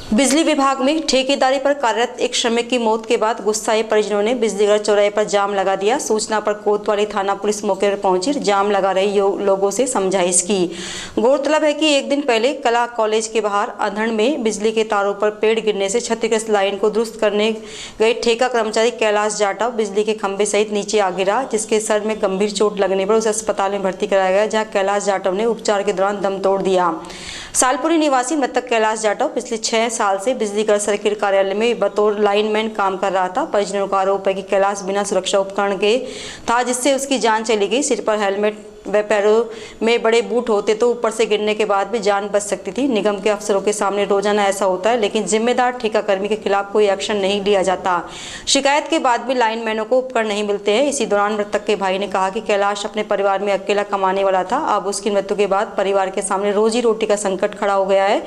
बिजली विभाग में ठेकेदारी पर कार्यरत एक श्रमिक की मौत के बाद गुस्साए परिजनों ने बिजलीघर चौराहे पर जाम लगा दिया। सूचना पर कोतवाली थाना पुलिस मौके पर पहुंची, जाम लगा रहे लोगों से समझाइश की। गौरतलब है कि एक दिन पहले कला कॉलेज के बाहर अंधड़ में बिजली के तारों पर पेड़ गिरने से क्षतिग्रस्त लाइन को दुरुस्त करने गए ठेका कर्मचारी कैलाश जाटव बिजली के खंभे सहित नीचे आ गिरा, जिसके सर में गंभीर चोट लगने पर उसे अस्पताल में भर्ती कराया गया, जहाँ कैलाश जाटव ने उपचार के दौरान दम तोड़ दिया। सालपुरी निवासी मृतक कैलाश जाटव पिछले 6 साल से बिजलीघर सर्किट कार्यालय में बतौर लाइनमैन काम कर रहा था। परिजनों का आरोप है कि कैलाश बिना सुरक्षा उपकरण के था, जिससे उसकी जान चली गई। सिर पर हेलमेट व पैरों में बड़े बूट होते तो ऊपर से गिरने के बाद भी जान बच सकती थी। निगम के अफसरों के सामने रोजाना ऐसा होता है, लेकिन जिम्मेदार ठेकाकर्मी के खिलाफ कोई एक्शन नहीं लिया जाता। शिकायत के बाद भी लाइनमैनों को उपकरण नहीं मिलते हैं। इसी दौरान मृतक के भाई ने कहा कि कैलाश अपने परिवार में अकेला कमाने वाला था। अब उसकी मृत्यु के बाद परिवार के सामने रोजी रोटी का संकट खड़ा हो गया है।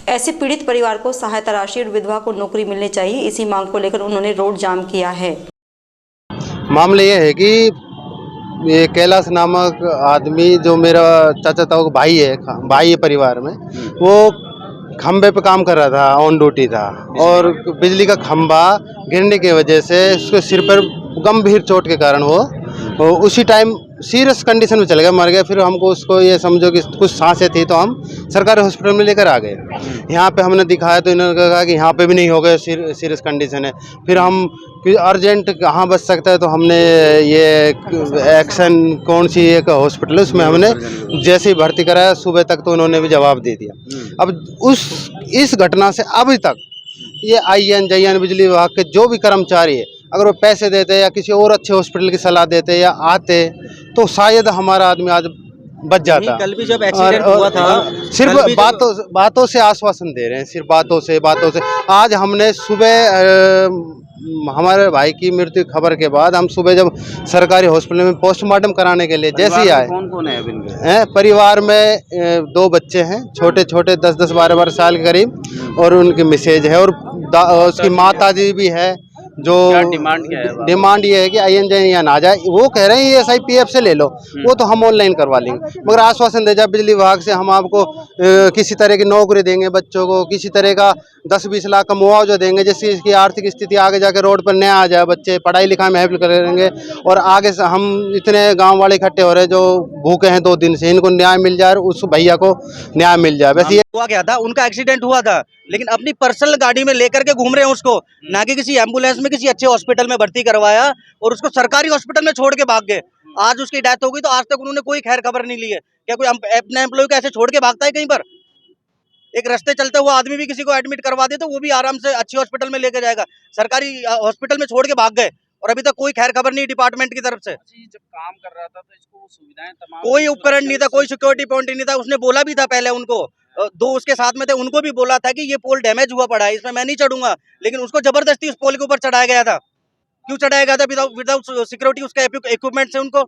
ऐसे पीड़ित परिवार को सहायता राशि और विधवा को नौकरी मिलनी चाहिए। इसी मांग को लेकर उन्होंने रोड जाम किया है। मामला ये है कि ये कैलाश नामक आदमी जो मेरा चाचा ताऊ का भाई है परिवार में, वो खंबे पे काम कर रहा था, ऑन ड्यूटी था, और बिजली का खंबा गिरने की वजह से उसके सिर पर गंभीर चोट के कारण वो उसी टाइम सीरियस कंडीशन में चल गया, मर गया। फिर हमको उसको ये समझो कि कुछ सांसें थी तो हम सरकारी हॉस्पिटल में लेकर आ गए। यहाँ पे हमने दिखाया तो इन्होंने कहा कि यहाँ पे भी नहीं हो गए, सीरियस कंडीशन है। फिर हम कि अर्जेंट कहाँ बच सकता है, तो हमने ये एक्शन कौन सी एक हॉस्पिटल है उसमें हमने जैसे ही भर्ती कराया, सुबह तक तो उन्होंने भी जवाब दे दिया। अब इस घटना से अभी तक ये IN बिजली विभाग के जो भी कर्मचारी है, अगर वो पैसे देते या किसी और अच्छे हॉस्पिटल की सलाह देते या आते तो शायद हमारा आदमी आज बच जाता। कल भी जब एक्सीडेंट हुआ था, सिर्फ बातों से आश्वासन दे रहे हैं, सिर्फ बातों से। आज हमने सुबह हमारे भाई की मृत्यु खबर के बाद हम सुबह जब सरकारी हॉस्पिटल में पोस्टमार्टम कराने के लिए जैसे ही आए, कौन है अभी? परिवार में 2 बच्चे हैं, छोटे 10-10, 12 साल के करीब, और उनकी मिसेज है, और उसकी माता जी भी है। जो डिमांड क्या है? डिमांड ये है कि IN आ जाए। वो कह रहे हैं ये SIPF से ले लो, वो तो हम ऑनलाइन करवा लेंगे, मगर आश्वासन दे जाए बिजली विभाग से हम आपको किसी तरह की नौकरी देंगे, बच्चों को किसी तरह का 10-20 लाख का मुआवजा देंगे, जिससे इसकी आर्थिक स्थिति आगे जाकर रोड पर न आ जाए, बच्चे पढ़ाई लिखाई में हेल्प करेंगे। और आगे से हम इतने गाँव वाले इकट्ठे हो रहे हैं जो भूखे हैं 2 दिन से, इनको न्याय मिल जाए, उस भैया को न्याय मिल जाए। वैसे हुआ क्या था, उनका एक्सीडेंट हुआ था, लेकिन अपनी पर्सनल गाड़ी में लेकर के घूम रहे हैं उसको, ना कि किसी एम्बुलेंस में किसी अच्छे हॉस्पिटल में भर्ती करवाया और उसको सरकारी हॉस्पिटल में छोड़ के भाग गए। आज उसकी डेथ हो गई तो आज तक उन्होंने कोई खैर खबर नहीं ली है। क्या कोई अपने एम्प्लॉय को ऐसे छोड़ के भागता है कहीं पर? एक रास्ते चलते हुआ आदमी भी किसी को एडमिट करवा दे तो वो भी आराम से अच्छी हॉस्पिटल में लेके जाएगा, सरकारी हॉस्पिटल में छोड़ के भाग गए और अभी तक कोई खैर खबर नहीं डिपार्टमेंट की तरफ से। जब काम कर रहा था तो इसको सुविधाएं तमाम, कोई उपकरण नहीं था, कोई सिक्योरिटी पॉइंट नहीं था। उसने बोला भी था पहले, उनको 2 उसके साथ में थे, उनको भी बोला था कि ये पोल डैमेज हुआ पड़ा है, इसमें मैं नहीं चढ़ूंगा, लेकिन उसको जबरदस्ती उस पोल के ऊपर चढ़ाया गया था। क्यों चढ़ाया गया था? विदाउट सिक्योरिटी उसका इक्विपमेंट से उनको